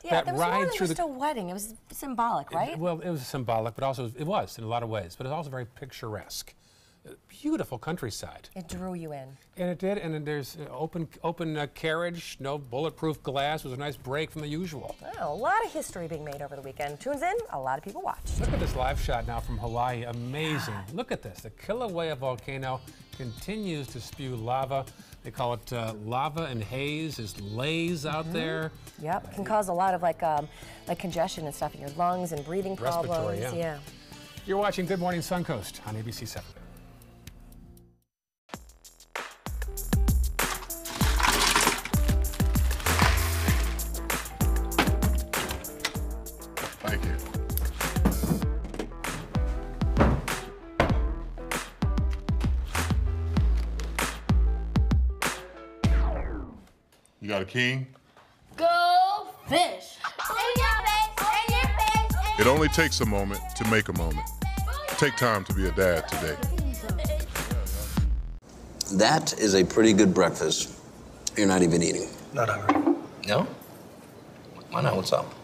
Yeah, that there was ride more than through just a wedding. It was symbolic, right? Well, it was symbolic, but also it was in a lot of ways, but it was also very picturesque. Beautiful countryside. It drew you in. And it did, and then there's open carriage, no bulletproof glass. It was a nice break from the usual. Oh, a lot of history being made over the weekend. Tunes in, a lot of people watch. Look at this live shot now from Hawaii. Amazing. Look at this. The Kilauea volcano continues to spew lava. They call it lava and haze. There's lays out there. Yep, can cause a lot of like congestion and stuff in your lungs and breathing problems. Respiratory, yeah. You're watching Good Morning Suncoast on ABC 7. Thank you. You got a king? Go fish. It only takes a moment to make a moment. Take time to be a dad today. That is a pretty good breakfast. You're not even eating. Not hungry. No? Why not? What's up?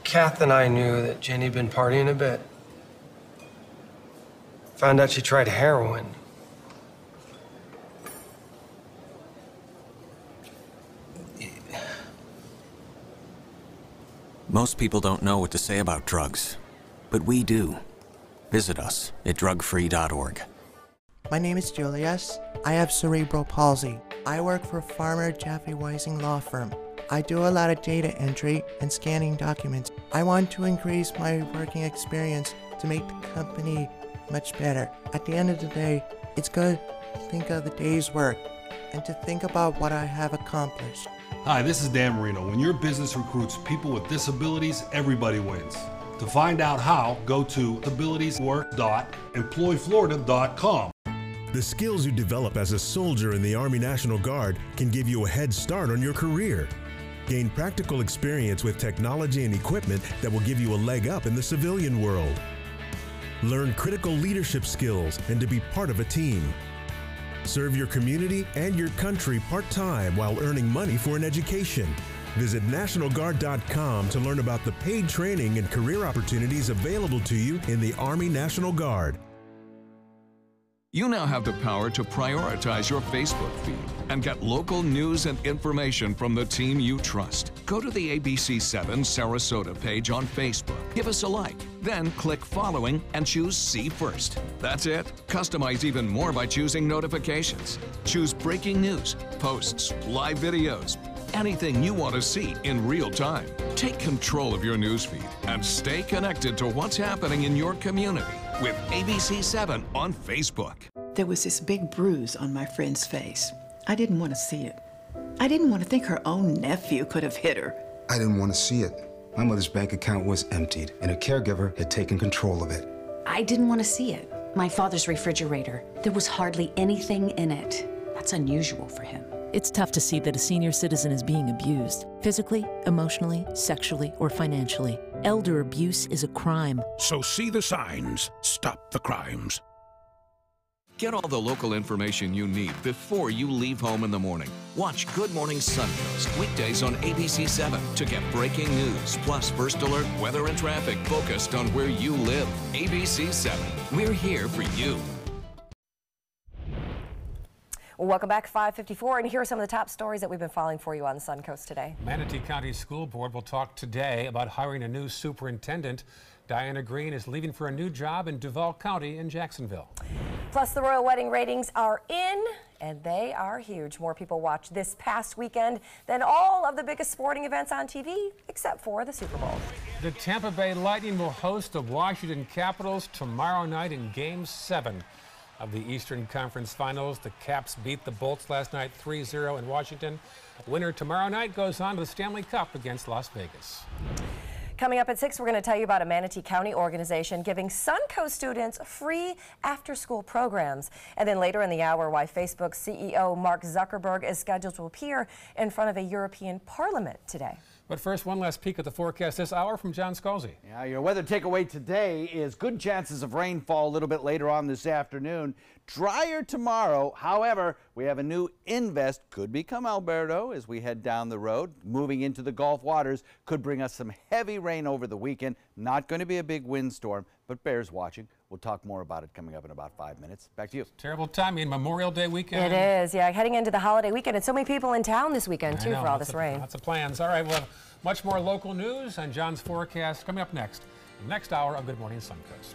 Kath and I knew that Jenny'd been partying a bit. Found out she tried heroin. Most people don't know what to say about drugs, but we do. Visit us at drugfree.org. My name is Julius. I have cerebral palsy. I work for Farmer Jeffrey Weising Law Firm. I do a lot of data entry and scanning documents. I want to increase my working experience to make the company much better. At the end of the day, it's good to think of the day's work and to think about what I have accomplished. Hi, this is Dan Marino. When your business recruits people with disabilities, everybody wins. To find out how, go to abilitieswork.employflorida.com. The skills you develop as a soldier in the Army National Guard can give you a head start on your career. Gain practical experience with technology and equipment that will give you a leg up in the civilian world. Learn critical leadership skills and to be part of a team. Serve your community and your country part-time while earning money for an education. Visit NationalGuard.com to learn about the paid training and career opportunities available to you in the Army National Guard. You now have the power to prioritize your Facebook feed and get local news and information from the team you trust. Go to the ABC7 Sarasota page on Facebook. Give us a like, then click following and choose See First. That's it. Customize even more by choosing notifications. Choose breaking news, posts, live videos, anything you want to see in real time. Take control of your newsfeed and stay connected to what's happening in your community with ABC7 on Facebook. There was this big bruise on my friend's face. I didn't want to see it. I didn't want to think her own nephew could have hit her. I didn't want to see it. My mother's bank account was emptied, and a caregiver had taken control of it. I didn't want to see it. My father's refrigerator, there was hardly anything in it. That's unusual for him. It's tough to see that a senior citizen is being abused, physically, emotionally, sexually, or financially. Elder abuse is a crime. So see the signs, stop the crimes. Get all the local information you need before you leave home in the morning. Watch Good Morning Suncoast weekdays on ABC7 to get breaking news, plus first alert weather and traffic focused on where you live. ABC7, we're here for you. Well, welcome back, 5:54, and here are some of the top stories that we've been following for you on the Suncoast today. Manatee County School Board will talk today about hiring a new superintendent. Diana Green is leaving for a new job in Duval County in Jacksonville. Plus, the royal wedding ratings are in, and they are huge. More people watched this past weekend than all of the biggest sporting events on TV, except for the Super Bowl. The Tampa Bay Lightning will host the Washington Capitals tomorrow night in Game 7 of the Eastern Conference Finals. The Caps beat the Bolts last night 3-0 in Washington. Winner tomorrow night goes on to the Stanley Cup against Las Vegas. Coming up at 6, we're going to tell you about a Manatee County organization giving Suncoast students free after-school programs. And then later in the hour, why Facebook CEO Mark Zuckerberg is scheduled to appear in front of a European Parliament today. But first, one last peek at the forecast this hour from John Scalzi. Yeah, your weather takeaway today is good chances of rainfall a little bit later on this afternoon. Drier tomorrow. However, we have a new invest. Could become Alberto as we head down the road. Moving into the Gulf waters could bring us some heavy rain over the weekend. Not going to be a big windstorm, but bears watching. We'll talk more about it coming up in about 5 minutes. Back to you. Terrible timing, Memorial Day weekend. It is, yeah, heading into the holiday weekend, and so many people in town this weekend, too, for all this rain. Lots of plans. All right, we'll have much more local news and John's forecast coming up next hour of Good Morning Suncoast.